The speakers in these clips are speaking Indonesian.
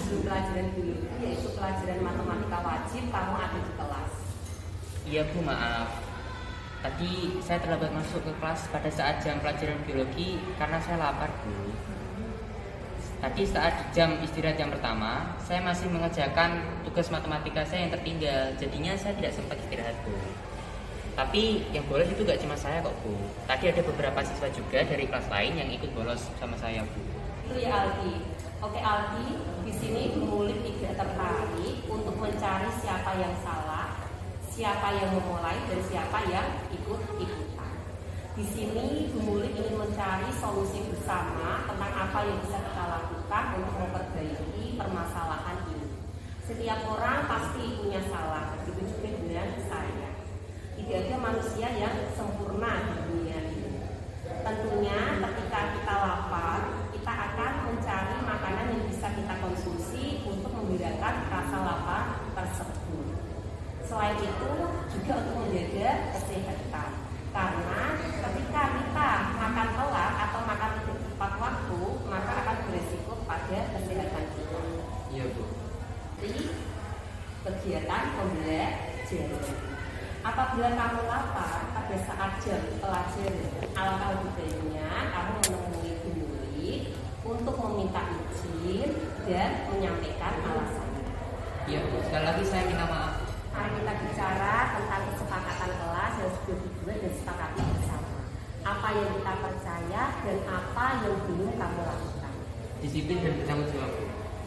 sebelum pelajaran biologi, yaitu pelajaran matematika wajib, kamu ada di kelas. Iya Bu, maaf. Tadi saya terlambat masuk ke kelas pada saat jam pelajaran biologi karena saya lapar Bu. Tadi saat jam istirahat jam pertama, saya masih mengerjakan tugas matematika saya yang tertinggal. Jadinya saya tidak sempat istirahat Bu. Tapi yang bolos itu gak cuma saya kok Bu. Tadi ada beberapa siswa juga dari kelas lain yang ikut bolos sama saya Bu. Itu ya Aldi. Oke Aldi, di sini Mulik tidak tertarik untuk mencari siapa yang salah, siapa yang memulai, dan siapa yang ikut-ikutan. Di sini Bu Mulik ingin mencari solusi bersama tentang apa yang bisa kita lakukan untuk memperbaiki permasalahan ini. Setiap orang pasti punya salah, begitu juga dengan saya. Tidak ada manusia yang sempurna di dunia ini. Tentunya ketika kita lapar, kita akan mencari makanan yang bisa kita konsumsi untuk menghilangkan rasa lapar tersebut. Selain itu juga untuk menjaga kesehatan. Karena ketika kita makan telat atau makan tidak tepat waktu, maka akan beresiko pada kesehatan kita. Iya Bu. Jadi kegiatan pembelajaran. Apabila kamu lapar pada saat jam pelajaran, alangkah lebih baiknya kamu menemui guru untuk meminta izin dan menyampaikan alasannya. Iya Bu, sekali lagi saya minta maaf. Mari kita bicara tentang kesepakatan kelas yang sudah dibuat dan disepakati bersama. Apa yang kita percaya dan apa yang belum kamu lakukan. Disiplin dan bertanggung jawab Bu.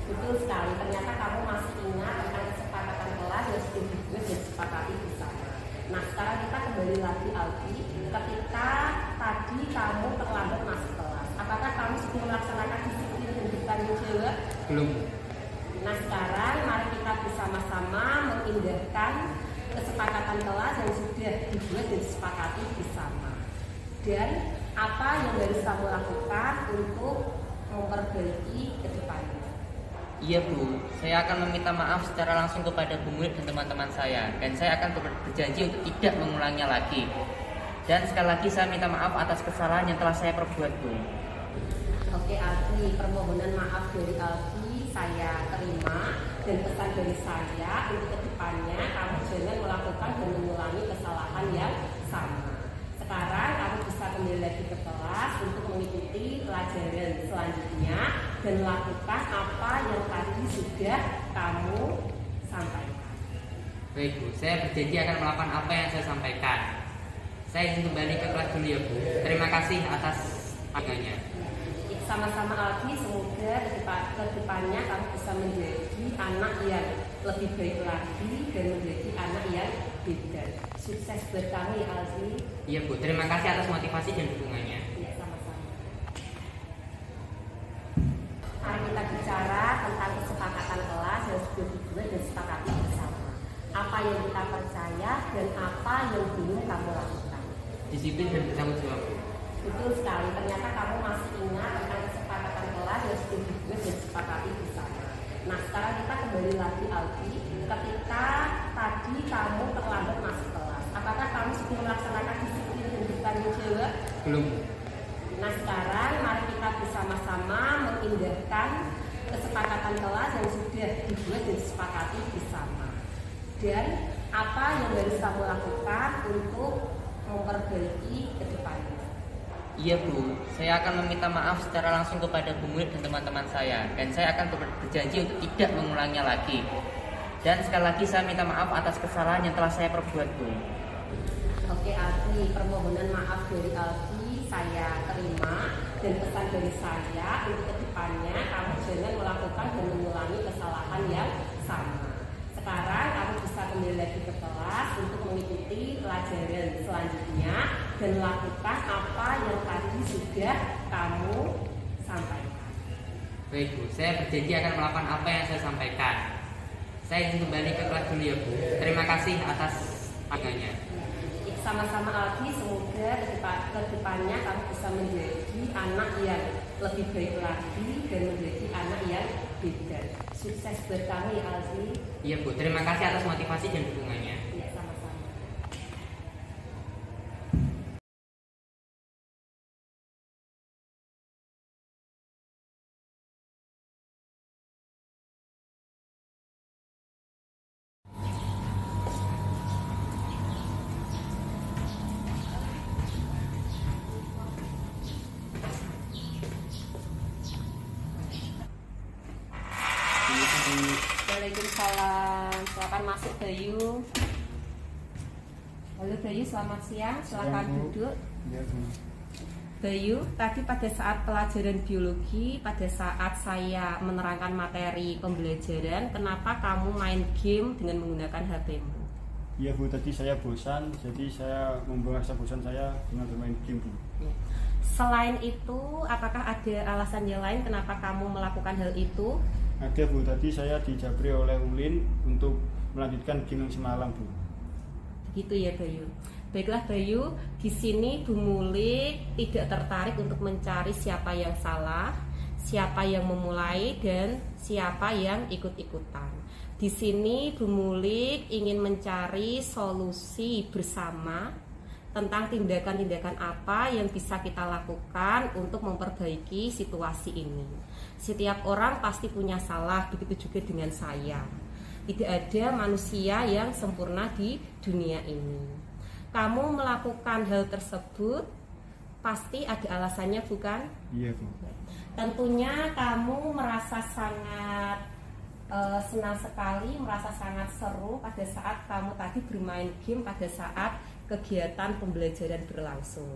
Betul sekali, ternyata kamu masih ingat tentang kesepakatan kelas yang sudah dibuat dan disepakati bersama. Nah sekarang kita kembali lagi Aldi, ketika tadi kamu terlambat masuk kelas, apakah kamu sudah melaksanakan disiplin dan bertanggung jawab? Belum. Nah sekarang mari kita bersama-sama mengindahkan kesepakatan kelas yang sudah dibuat dan disepakati bersama. Dan apa yang harus kamu lakukan untuk memperbaiki ke depannya. Iya Bu, saya akan meminta maaf secara langsung kepada Bu Mulik dan teman-teman saya. Dan saya akan berjanji untuk tidak mengulanginya lagi. Dan sekali lagi saya minta maaf atas kesalahan yang telah saya perbuat Bu. Oke Aldi, permohonan maaf dari Aldi saya terima. Dan pesan dari saya untuk kedepannya kamu jangan melakukan dan mengulangi kesalahan yang sama. Sekarang kamu bisa kembali lagi ke kelas untuk mengikuti pelajaran selanjutnya dan lakukan apa yang tadi sudah kamu sampaikan. Baik Bu, saya berjanji akan melakukan apa yang saya sampaikan. Saya ingin kembali ke kelas dulu ya Bu. Terima kasih atas pandangannya. Sama-sama Aldi, semoga kedepannya kamu bisa menjadi anak yang lebih baik lagi dan menjadi anak yang beda. Sukses buat kamu ya Aldi. Iya Bu, terima kasih atas motivasi dan dukungannya. Ya, sama-sama. Mari kita bicara tentang kesepakatan kelas yang sudah dibuat dan disepakati bersama. Apa yang kita percaya dan apa yang belum kamu lakukan. Disiplin dan bertanggung jawab Bu. Betul sekali, ternyata kamu masih ingat tentang kesepakatan kelas yang sudah dibuat dan disepakati bersama. Nah sekarang kita kembali lagi Aldi, ketika tadi kamu terlambat masuk kelas, apakah kamu sudah melaksanakan disiplin dan bertanggung jawab? Belum. Nah sekarang mari kita bersama-sama mengindahkan kesepakatan kelas yang sudah dibuat dan disepakati bersama. Dan apa yang harus kamu lakukan untuk memperbaiki ke depannya. Iya Bu, saya akan meminta maaf secara langsung kepada Bu Mulik dan teman-teman saya. Dan saya akan berjanji untuk tidak mengulanginya lagi. Dan sekali lagi saya minta maaf atas kesalahan yang telah saya perbuat Bu. Oke Aldi, permohonan maaf dari Aldi saya terima. Dan pesan dari saya untuk kedepannya kamu jangan melakukan dan mengulangi kesalahan yang sama. Sekarang kamu bisa kembali lagi ke kelas untuk mengikuti pelajaran selanjutnya dan lakukan apa yang tadi sudah kamu sampaikan. Baik Bu, saya berjanji akan melakukan apa yang saya sampaikan. Saya ingin kembali ke kelas dulu ya Bu. Terima kasih atas pandangannya. Sama-sama Aldi, semoga kedepannya kamu bisa menjadi anak yang lebih baik lagi dan menjadi anak yang beda. Sukses buat kamu ya Aldi. Iya Bu, terima kasih atas motivasi dan dukungannya. Waalaikumsalam. Silakan masuk Bayu. Halo Bayu, selamat siang. Silakan duduk. Ya, Bu. Bayu, tadi pada saat pelajaran biologi, pada saat saya menerangkan materi pembelajaran, kenapa kamu main game dengan menggunakan HP-mu? Iya, Bu, tadi saya bosan, jadi saya membuang rasa bosan saya dengan bermain game, Bu. Selain itu, apakah ada alasan yang lain kenapa kamu melakukan hal itu? Ada, Bu, tadi saya dijabri oleh Ulin untuk melanjutkan game yang semalam, Bu. Begitu ya Bayu. Baiklah Bayu, di sini Bu Mulik tidak tertarik untuk mencari siapa yang salah, siapa yang memulai, dan siapa yang ikut-ikutan. Di sini Bu Mulik ingin mencari solusi bersama tentang tindakan-tindakan apa yang bisa kita lakukan untuk memperbaiki situasi ini. Setiap orang pasti punya salah, begitu juga dengan saya. Tidak ada manusia yang sempurna di dunia ini. Kamu melakukan hal tersebut pasti ada alasannya, bukan? Iya, Bu. Tentunya kamu merasa sangat senang sekali, merasa sangat seru pada saat kamu tadi bermain game pada saat kegiatan pembelajaran berlangsung.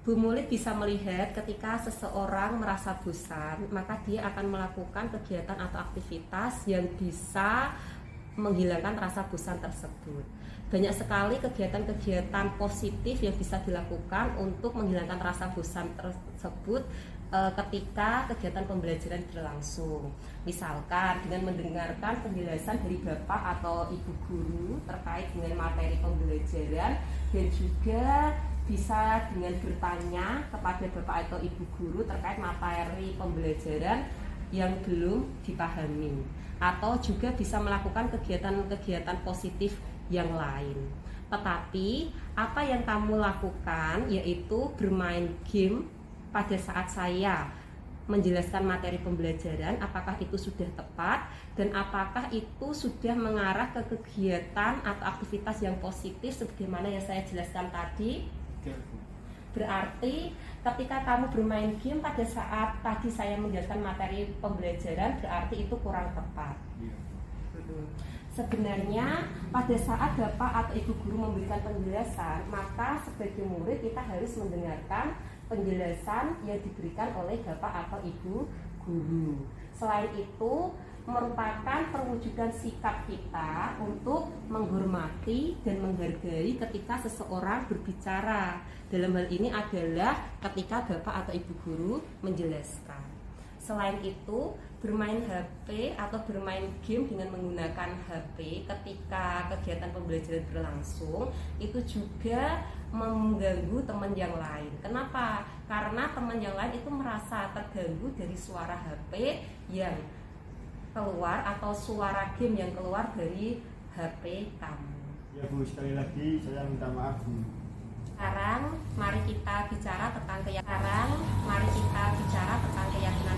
Bu Mulik bisa melihat ketika seseorang merasa bosan, maka dia akan melakukan kegiatan atau aktivitas yang bisa menghilangkan rasa bosan tersebut. Banyak sekali kegiatan-kegiatan positif yang bisa dilakukan untuk menghilangkan rasa bosan tersebut ketika kegiatan pembelajaran berlangsung. Misalkan dengan mendengarkan penjelasan dari Bapak atau Ibu guru terkait dengan materi pembelajaran, dan juga bisa dengan bertanya kepada Bapak atau Ibu guru terkait materi pembelajaran yang belum dipahami, atau juga bisa melakukan kegiatan-kegiatan positif yang lain. Tetapi apa yang kamu lakukan yaitu bermain game pada saat saya menjelaskan materi pembelajaran, apakah itu sudah tepat dan apakah itu sudah mengarah ke kegiatan atau aktivitas yang positif sebagaimana yang saya jelaskan tadi? Berarti ketika kamu bermain game pada saat tadi saya menjelaskan materi pembelajaran, berarti itu kurang tepat. Sebenarnya pada saat Bapak atau Ibu guru memberikan penjelasan, maka sebagai murid kita harus mendengarkan penjelasan yang diberikan oleh Bapak atau Ibu guru. Selain itu, merupakan perwujudan sikap kita untuk menghormati dan menghargai ketika seseorang berbicara. Dalam hal ini adalah ketika Bapak atau Ibu guru menjelaskan. Selain itu, bermain HP atau bermain game dengan menggunakan HP ketika kegiatan pembelajaran berlangsung itu juga mengganggu teman yang lain. Kenapa? Karena teman yang lain itu merasa terganggu dari suara HP yang keluar atau suara game yang keluar dari HP kamu. Ya, Bu, sekali lagi saya minta maaf, Bu. Sekarang mari kita bicara tentang keyakinan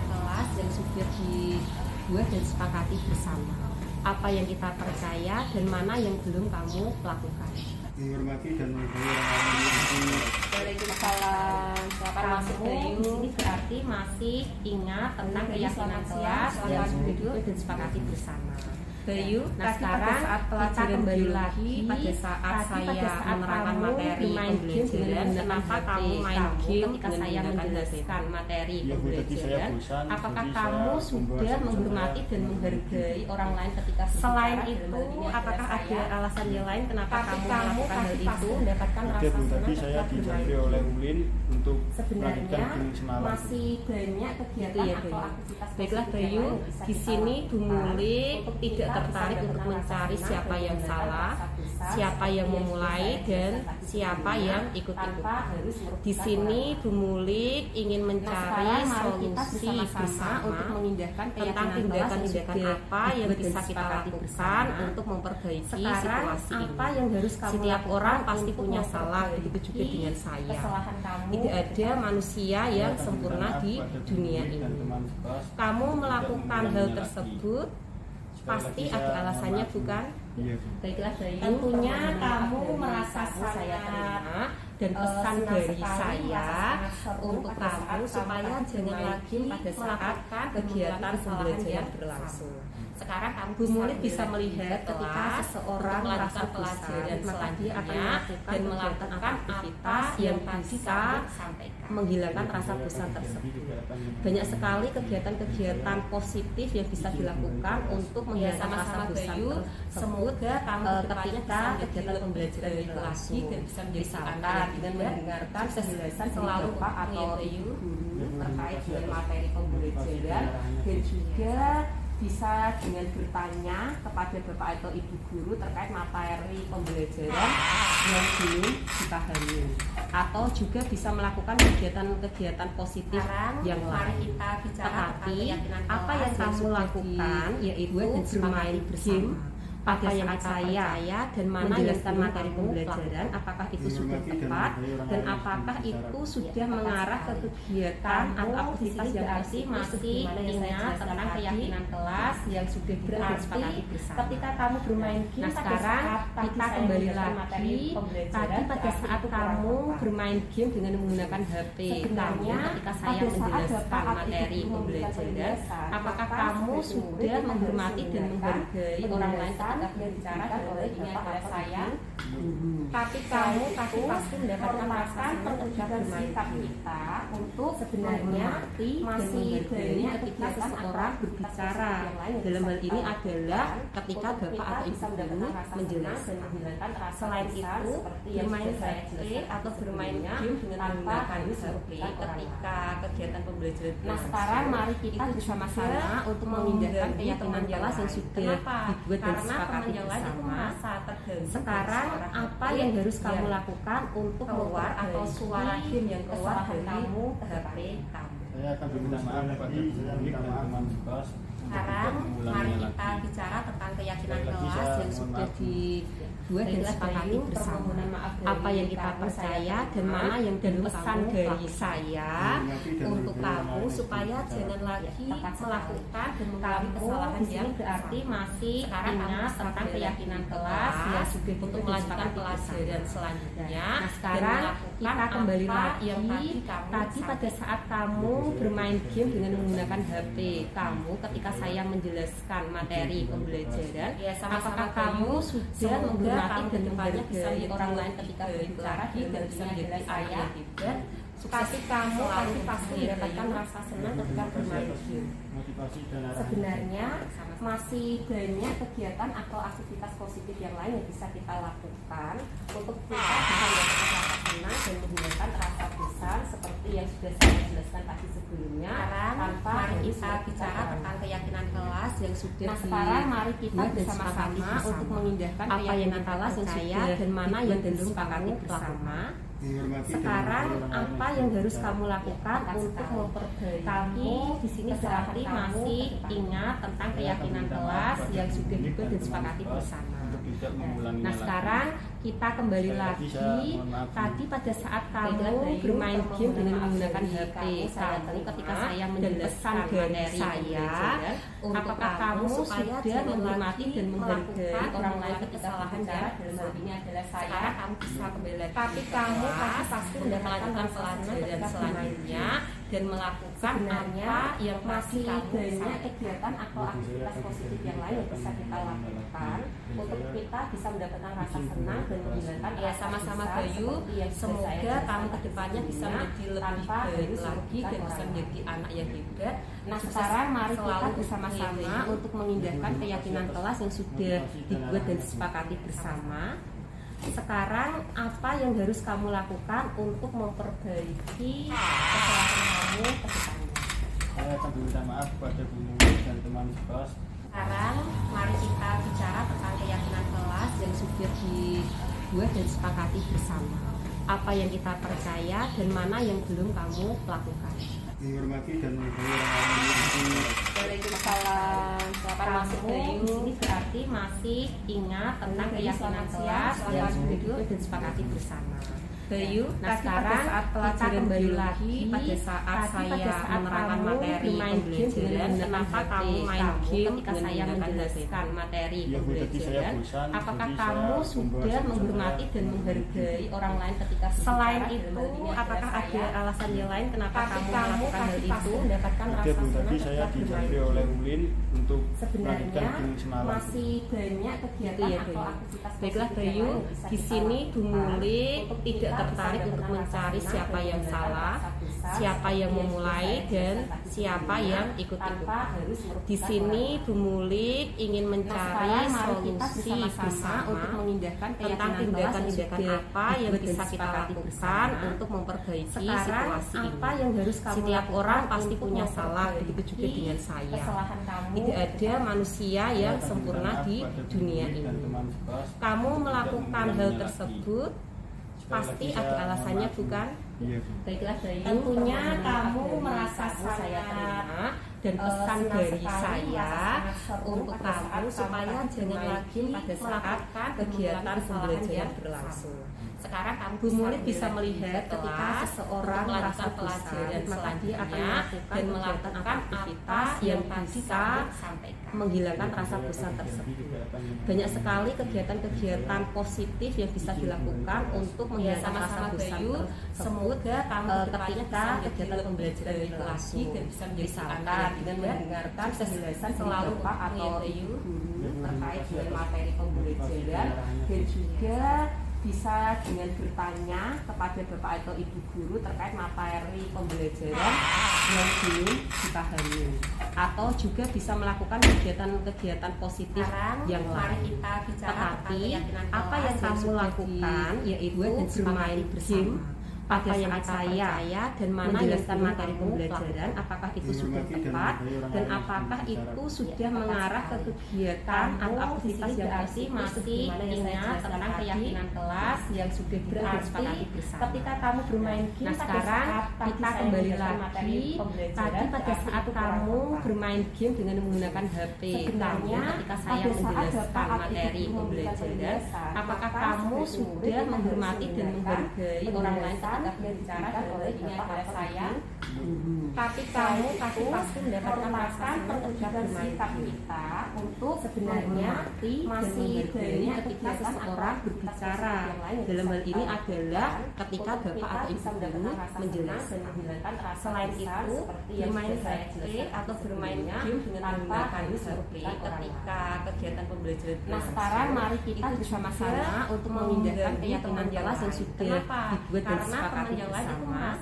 kelas yang sudah dibuat dan disepakati bersama. Apa yang kita percaya dan mana yang belum kamu lakukan. Menghormati dan menghargai orang lain. Waalaikumsalam. Silakan masuk Bayu. Ini berarti masih ingat tentang keyakinan kelas yang sudah disepakati bersama. Bayu, nah sekarang saat pelajaran biologi pada saat saya menerangkan materi pembelajaran, kenapa kamu main game ketika saya menjelaskan materi pembelajaran? Apakah kamu sudah menghormati dan menghargai orang lain ketika selain itu, apakah ada alasan yang lain kenapa kamu melakukan hal itu? Mendapatkan rasa senang tadi saya dijabri oleh Ulin untuk sebenarnya masih banyak kegiatan atau aktivitas. Baiklah Bayu, di sini Bu Mulik tidak tertarik untuk mencari siapa yang salah, siapa yang memulai, dan siapa yang ikut-ikutan. Di sini Bu Mulik ingin mencari solusi bersama untuk memindahkan tentang tindakan-tindakan apa yang bisa kita lakukan untuk memperbaiki situasi ini. Apa yang harus kamu Setiap orang pasti punya salah, begitu juga dengan saya. Tidak ada manusia yang sempurna di dunia ini. Kamu melakukan hal tersebut pasti ada alasannya, bukan? Iya, Baiklah Bayu, tentunya kamu merasa saya terima dan pesan dari saya untuk kamu supaya jangan lagi pada saat kegiatan pembelajaran berlangsung. Sekarang kamu Bu Mulit bisa melihat ketika kelas seseorang untuk merasa melakukan pelajaran bosan, maka dia akan selanjutnya melakukan dan kegiatan melakukan aktivitas apa yang tadi bisa kamu sampaikan. menghilangkan rasa bosan tersebut. Banyak sekali kegiatan-kegiatan positif yang bisa dilakukan untuk menghilangkan rasa sama-sama bosan Bayu, tersebut semoga kamu kedepannya ketika bisa kegiatan lebih pembelajaran baik berlangsung lagi dan bisa menjadi misalkan anak dengan yang mendengarkan sukses penjelasan dari selalu Bapak atau Bayu guru terkait dengan materi pembelajaran, dan juga bisa dengan bertanya kepada Bapak atau Ibu guru terkait materi pembelajaran yang belum dipahami, atau juga bisa melakukan kegiatan-kegiatan positif Sekarang yang mari lain. kita bicara Tetapi tentang keyakinan apa yang kelas kamu sudah lakukan yaitu dibuat dan bermain disepakati game pada Apa yang saat kita saya percaya dan mana menjelaskan yang materi kamu pembelajaran, apakah itu sudah tepat dan apakah itu sudah mengarah ke kegiatan atau aktivitas yang positif, masih ingat tentang keyakinan kelas yang sudah disepakati bersama. Ketika kamu bermain game, nah sekarang kita kembali lagi tadi pada saat kamu bermain game dengan menggunakan HP kamu, ketika saya menjelaskan materi pembelajaran, apakah kamu sudah menghormati dan menghargai orang lain ketika berbicara bahwa ini adalah saya, tapi kamu pasti mendapatkan rasa ketika bersikap kita untuk sebenarnya masih banyak ketika seseorang berbicara. Dalam hal ini adalah ketika Bapak atau Ibu guru menjelaskan. Selain itu, bermain HP atau bermain game dengan menggunakan HP ketika kegiatan pembelajaran. Nah sekarang mari kita bersama-sama untuk memindahkan keyakinan kelas yang sudah dibuat dan disepakati bersama. Sekarang apa yang harus kamu lakukan untuk keluar atau suara game yang keluar dari kamu HP kamu? Saya akan meminta maaf kepada Mulik dan teman sekelas. Sekarang mari kita bicara tentang keyakinan kelas yang sudah dibuat dan disepakati bersama. Apa yang kita percaya dan mana yang pesan dari saya untuk kamu supaya jangan lagi melakukan dan mengalami kesalahan yang berarti masih ingat tentang keyakinan kelas yang sudah untuk melanjutkan pelajaran selanjutnya. Nah sekarang kita kembali lagi tadi pada saat kamu bermain game dengan menggunakan HP kamu ketika saya menjelaskan materi pembelajaran, apakah kamu sudah menghormati dan menghargai orang lain ketika berbicara dan bisa menjadi ayah yang hebat? Tapi kamu pasti mendapatkan rasa senang ketika bermain game. Sebenarnya masih banyak kegiatan atau aktivitas positif yang lain yang bisa kita lakukan untuk kita bisa mendapatkan rasa senang dan menghilangkan rasa bosan seperti yang sudah saya jelaskan tadi sebelumnya. Tanpa mari kita bicara tentang keyakinan kelas yang sudah sekarang mari kita bersama-sama untuk mengindahkan apa yang kelas yang sudah dan mana yang belum disepakati bersama. Sekarang apa yang harus kamu lakukan untuk memperbaiki? Kamu di sini berarti masih ingat tentang keyakinan kelas yang sudah dibuat dan disepakati bersama. Nah sekarang kita kembali lagi tadi pada saat kamu bermain game dengan menggunakan HP kamu ketika saya menjelaskan dari saya, apakah kamu sudah menghormati dan menghargai orang lain ketika kesalahan dalam hal ini adalah saya? Sekarang kamu bisa kembali lagi, tapi kamu pasti mendapatkan pelajaran selanjutnya dan melakukan apa yang masih banyak kegiatan atau aktivitas positif yang lain yang bisa kita lakukan untuk kita bisa mendapatkan rasa senang dan menghilangkan sama-sama Bayu. Semoga kamu kedepannya bisa menjadi lebih baik lagi dan bisa menjadi anak yang hebat. Nah sekarang mari kita bersama-sama untuk mengindahkan keyakinan kelas yang sudah dibuat dan disepakati bersama. Sekarang apa yang harus kamu lakukan untuk memperbaiki kesalahan kamu ke depannya? Saya akan meminta maaf kepada Bu Mulik dan teman sekelas. Sekarang mari kita bicara tentang keyakinan kelas yang sudah dibuat dan disepakati bersama. Apa yang kita percaya dan mana yang belum kamu lakukan? Menghormati dan menghargai orang lain. Waalaikumsalam. Termasuk di sini berarti masih ingat tentang keyakinan kelas yang sudah dibuat dan disepakati bersama. Bayu, nah sekarang saat pelajaran biologi, pada saat saya menerangkan materi pembelajaran, kenapa kamu main game ketika saya menjelaskan materi pembelajaran? Apakah kamu sudah menghormati dan menghargai orang lain ketika selain itu? Apakah ada alasan yang lain kenapa kamu melakukan hal itu? Mendapatkan rasa senang saya dijangkiti oleh Ulin untuk sebenarnya masih banyak kegiatan atau aktivitas. Baiklah Bayu, di sini Bu Mulik tidak tertarik untuk mencari siapa yang salah, siapa yang memulai, dan siapa yang ikut-ikutan. Di sini Bu Mulik ingin mencari solusi bersama untuk memindahkan tentang tindakan-tindakan apa yang bisa kita lakukan untuk memperbaiki situasi ini. Setiap orang pasti punya salah, begitu juga dengan saya. Tidak ada manusia yang sempurna di dunia ini. Kamu melakukan hal tersebut pasti ada alasannya, bukan? Baiklah Bayu, tentunya kamu merasa saya terima dan pesan dari saya untuk kamu supaya jangan lagi pada saat kegiatan pembelajaran berlangsung. Sekarang kamu Bu Mulik bisa melihat ketika seseorang merasa pelajaran, maka dia akan melakukan aktivitas yang bisa menghilangkan rasa bosan tersebut. Banyak sekali kegiatan-kegiatan positif yang bisa dilakukan untuk menghilangkan rasa bosan tersebut. Ketika kegiatan pembelajaran berlangsung dan bisa misalkan dengan mendengarkan penjelasan selalu Pak atau Ibu guru terkait dengan materi pembelajaran, dan juga bisa dengan bertanya kepada Bapak atau Ibu guru terkait materi pembelajaran yang belum dipahami, atau juga bisa melakukan kegiatan-kegiatan positif yang lain. Tetapi apa yang kamu lakukan yaitu bermain game pada saat saya dan mana yang materi pembelajaran, apakah itu sudah tepat dan apakah itu sudah mengarah ke kegiatan atau aktivitas yang masih ingat tentang keyakinan kelas yang sudah disepakati bersama. Ketika kamu bermain game, nah sekarang kita kembali lagi tadi pada saat kamu bermain game dengan menggunakan HP. Sebenarnya ketika saya menjelaskan materi pembelajaran, apakah kamu sudah menghormati dan menghargai orang lain ketika bicara bahwa ini adalah saya, tapi kamu pasti mendapatkan rasa senang ketika bermain kita untuk sebenarnya masih banyak ketika seseorang berbicara. Dalam hal ini adalah ketika Bapak atau Ibu guru menjelaskan. Selain itu, bermain HP atau bermain game dengan menggunakan HP ketika kegiatan pembelajaran. Nah sekarang mari kita bersama-sama untuk memindahkan keyakinan kelas yang sudah dibuat dan disepakati bersama.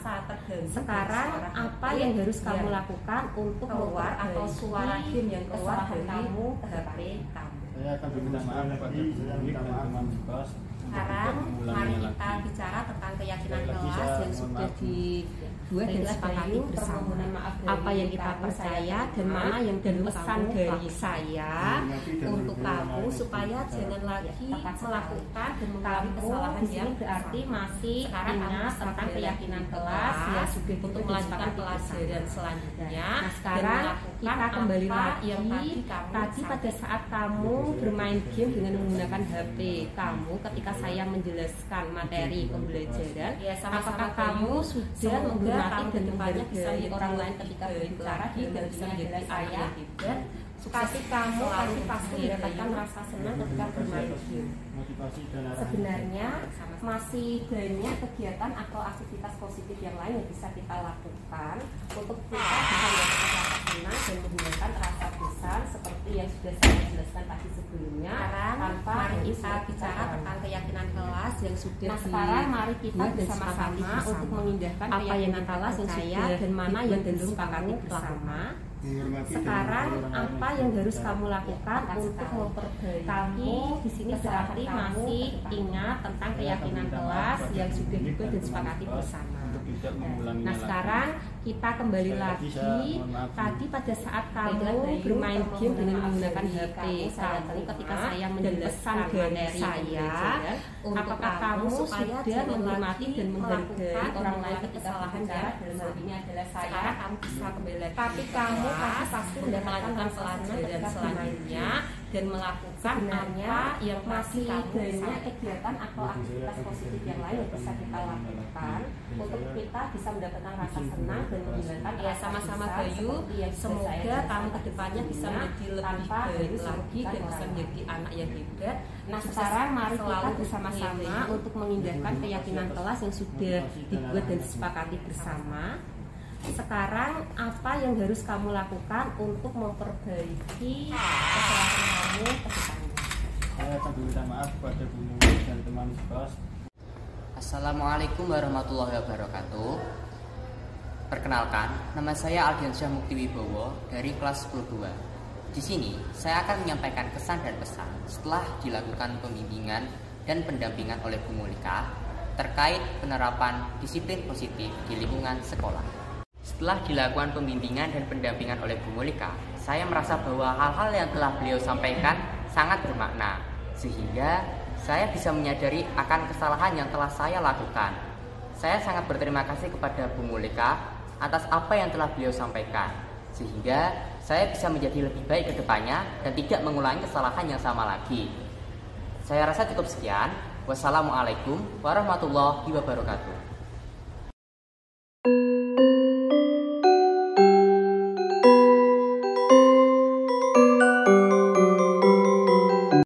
Sekarang apa yang harus kamu lakukan untuk keluar atau suara game yang keluar dari kamu HP kamu? Saya akan meminta maaf kepada teman-teman kelas. Sekarang mari kita bicara tentang keyakinan kelas yang sudah dibuat dan disepakati bersama. Apa yang kita percaya dan mana yang pesan dari saya untuk kamu supaya jangan lagi melakukan dan mengalami kesalahan yang berarti masih ingat tentang keyakinan kelas yang sudah untuk melanjutkan pelajaran selanjutnya. Nah sekarang kita kembali lagi tadi pada saat kamu bermain game dengan menggunakan HP kamu ketika saya menjelaskan materi pembelajaran, apakah kamu sudah menghormati dan menghargai orang lain ketika berbicara dan bisa menjadi ayah dan sukasi kamu pasti mendapatkan rasa senang ketika bermain game. Sebenarnya masih banyak kegiatan atau aktivitas positif yang lain yang bisa kita lakukan untuk kita bisa mendapatkan rasa senang dan menghilangkan rasa bosan seperti yang sudah saya jelaskan tadi sebelumnya. Tanpa kita bicara tentang keyakinan kelas yang sudah sekarang mari kita bersama-sama untuk memindahkan apa yang kelas yang saya dan mana yang belum disepakati bersama. Sekarang apa yang harus kamu lakukan untuk memperbaiki? Kamu di sini berarti masih ingat tentang keyakinan kelas yang sudah dibuat dan disepakati bersama. Nah sekarang kita kembali lagi tadi pada saat kamu bermain game dengan menggunakan HP kamu ketika saya menjelaskan dari saya, apakah kamu sudah menghormati dan menghargai orang lain ketika kesalahan dalam hal ini adalah saya, kamu bisa kembali lagi. Tapi kamu pasti mendapatkan pelajaran selanjutnya dan melakukan Sebenarnya apa yang masih kamu banyak sampaikan. kegiatan atau aktivitas positif yang lain yang bisa kita lakukan untuk kita bisa mendapatkan rasa senang dan menghilangkan Ya, sama-sama Bayu, semoga kamu kedepannya bisa menjadi lebih baik lagi dan bisa menjadi anak yang hebat. Nah, sekarang mari kita Selalu bersama-sama Bayu. untuk mengindahkan keyakinan kelas yang sudah dibuat dan disepakati bersama. Sekarang apa yang harus kamu lakukan untuk memperbaiki kesalahan kamu ke depannya? Saya akan meminta maaf kepada Bu Nuri dan teman sekelas. Assalamualaikum warahmatullahi wabarakatuh. Perkenalkan, nama saya Aldiansyah Mukti Wibowo dari kelas 10-2. Di sini, saya akan menyampaikan kesan dan pesan setelah dilakukan pembimbingan dan pendampingan oleh Bu Mulika terkait penerapan disiplin positif di lingkungan sekolah. Setelah dilakukan pembimbingan dan pendampingan oleh Bu Mulika, saya merasa bahwa hal-hal yang telah beliau sampaikan sangat bermakna, sehingga saya bisa menyadari akan kesalahan yang telah saya lakukan. Saya sangat berterima kasih kepada Bu Mulika atas apa yang telah beliau sampaikan, sehingga saya bisa menjadi lebih baik ke depannya dan tidak mengulangi kesalahan yang sama lagi. Saya rasa cukup sekian. Wassalamualaikum warahmatullahi wabarakatuh.